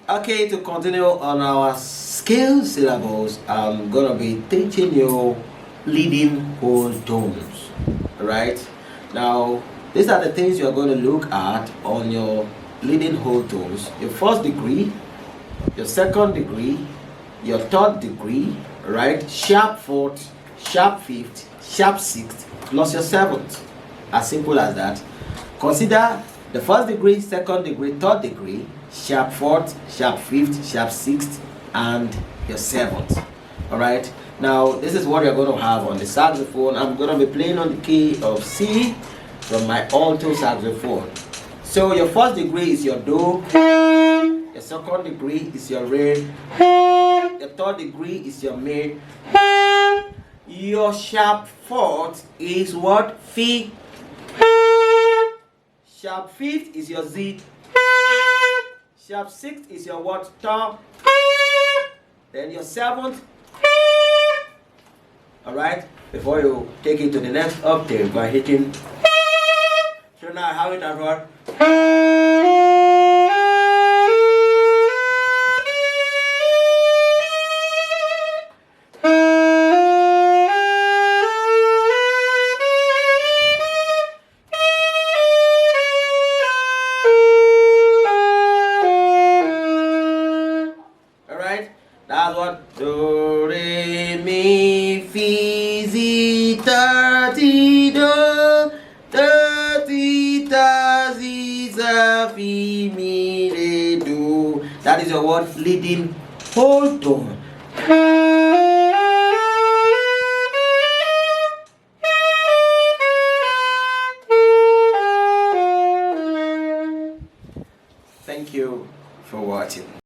Okay, to continue on our scale syllables, I'm gonna be teaching you leading whole tones. Right now, these are the things you're going to look at on your leading whole tones: your first degree, your second degree, your third degree, right? Sharp fourth, sharp fifth, sharp sixth, plus your seventh. As simple as that. Consider the first degree, second degree, third degree, sharp fourth, sharp fifth, sharp sixth, and your seventh. Alright, now this is what you're going to have on the saxophone. I'm going to be playing on the key of C from my alto saxophone. So your first degree is your Do, your second degree is your Re, your third degree is your Mi, your sharp fourth is what? Fi, sharp fifth is your Z, sharp sixth is your what? Ta, then your seventh. Alright, before you take it to the next octave by hitting. So now I have it as what? Alright, that's what? Do, re, mi, fi, zi, ta, ti, do, ta, ti, ta, zi, za, fi, mi, re, do. That is your what? Leading whole tone. Thank you for watching.